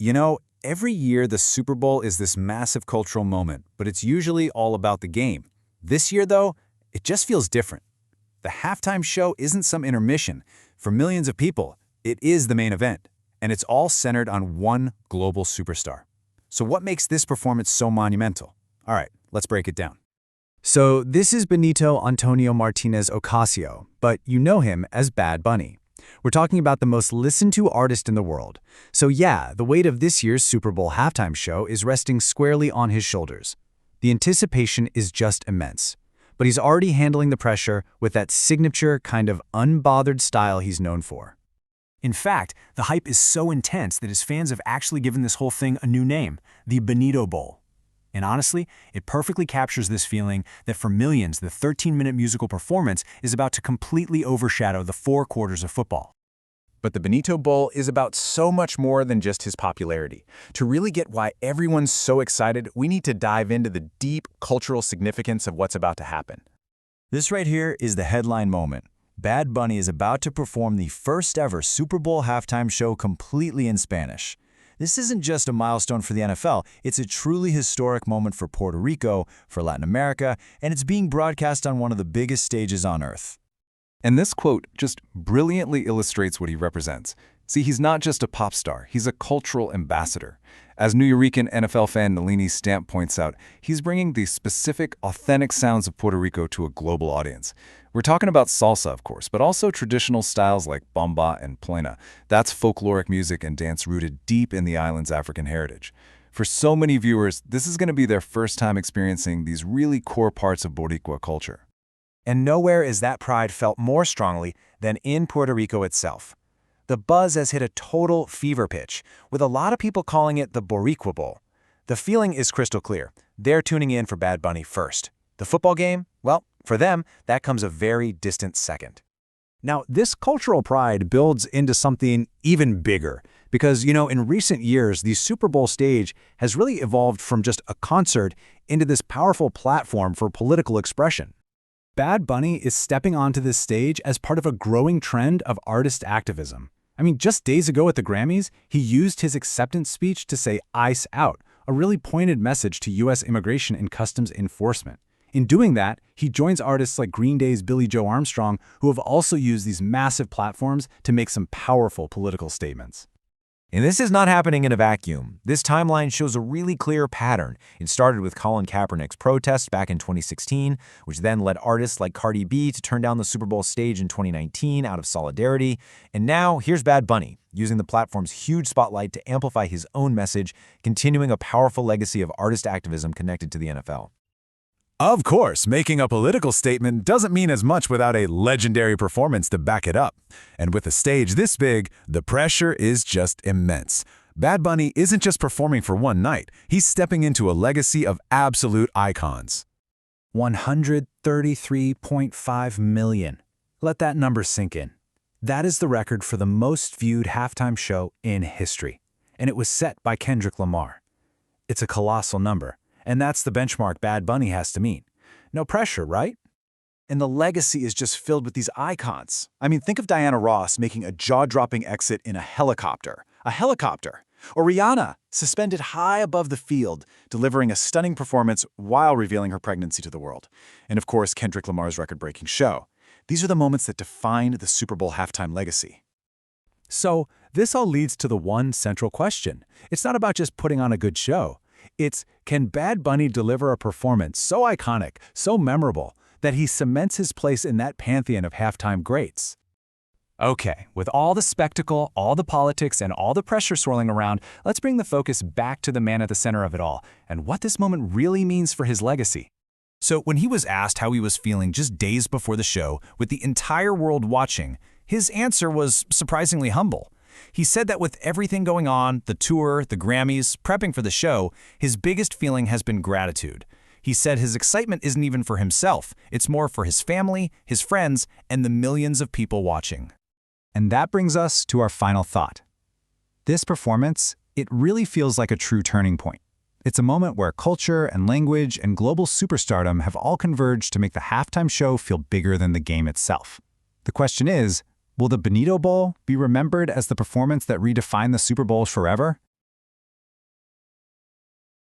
You know, every year the Super Bowl is this massive cultural moment, but it's usually all about the game. This year, though, it just feels different. The halftime show isn't some intermission. For millions of people, it is the main event, and it's all centered on one global superstar. So what makes this performance so monumental? All right, let's break it down. So this is Benito Antonio Martinez Ocasio, but you know him as Bad Bunny. We're talking about the most listened-to artist in the world. So yeah, the weight of this year's Super Bowl halftime show is resting squarely on his shoulders. The anticipation is just immense. But he's already handling the pressure with that signature kind of unbothered style he's known for. In fact, the hype is so intense that his fans have actually given this whole thing a new name, the Benito Bowl. And honestly, it perfectly captures this feeling that for millions, the 13-minute musical performance is about to completely overshadow the 4 quarters of football. But the Benito Bowl is about so much more than just his popularity. To really get why everyone's so excited, we need to dive into the deep cultural significance of what's about to happen. This right here is the headline moment. Bad Bunny is about to perform the first ever Super Bowl halftime show completely in Spanish. This isn't just a milestone for the NFL, it's a truly historic moment for Puerto Rico, for Latin America, and it's being broadcast on one of the biggest stages on Earth. And this quote just brilliantly illustrates what he represents. See, he's not just a pop star, he's a cultural ambassador. As Nuyorican NFL fan Nalini Stamp points out, he's bringing the specific, authentic sounds of Puerto Rico to a global audience. We're talking about salsa, of course, but also traditional styles like bomba and plena. That's folkloric music and dance rooted deep in the island's African heritage. For so many viewers, this is going to be their first time experiencing these really core parts of Boricua culture. And nowhere is that pride felt more strongly than in Puerto Rico itself. The buzz has hit a total fever pitch, with a lot of people calling it the Boricua Bowl. The feeling is crystal clear. They're tuning in for Bad Bunny first. The football game? Well, for them, that comes a very distant second. Now, this cultural pride builds into something even bigger because, in recent years, the Super Bowl stage has really evolved from just a concert into this powerful platform for political expression. Bad Bunny is stepping onto this stage as part of a growing trend of artist activism. Just days ago at the Grammys, he used his acceptance speech to say "ICE out," a really pointed message to U.S. immigration and customs enforcement. In doing that, he joins artists like Green Day's Billie Joe Armstrong, who have also used these massive platforms to make some powerful political statements. And this is not happening in a vacuum. This timeline shows a really clear pattern. It started with Colin Kaepernick's protest back in 2016, which then led artists like Cardi B to turn down the Super Bowl stage in 2019 out of solidarity. And now, here's Bad Bunny, using the platform's huge spotlight to amplify his own message, continuing a powerful legacy of artist activism connected to the NFL. Of course, making a political statement doesn't mean as much without a legendary performance to back it up. And with a stage this big, the pressure is just immense. Bad Bunny isn't just performing for one night, he's stepping into a legacy of absolute icons. 133.5 million. Let that number sink in. That is the record for the most viewed halftime show in history. And it was set by Kendrick Lamar. It's a colossal number. And that's the benchmark Bad Bunny has to meet. No pressure, right? And the legacy is just filled with these icons. Think of Diana Ross making a jaw-dropping exit in a helicopter. Or Rihanna, suspended high above the field, delivering a stunning performance while revealing her pregnancy to the world. And of course, Kendrick Lamar's record-breaking show. These are the moments that define the Super Bowl halftime legacy. So, this all leads to the one central question. It's not about just putting on a good show. It's, can Bad Bunny deliver a performance so iconic, so memorable, that he cements his place in that pantheon of halftime greats? Okay, with all the spectacle, all the politics, and all the pressure swirling around, let's bring the focus back to the man at the center of it all, and what this moment really means for his legacy. So when he was asked how he was feeling just days before the show, with the entire world watching, his answer was surprisingly humble. He said that with everything going on, the tour, the Grammys, prepping for the show, his biggest feeling has been gratitude. He said his excitement isn't even for himself, it's more for his family, his friends, and the millions of people watching. And that brings us to our final thought. This performance, it really feels like a true turning point. It's a moment where culture and language and global superstardom have all converged to make the halftime show feel bigger than the game itself. The question is, will the Benito Bowl be remembered as the performance that redefined the Super Bowl forever?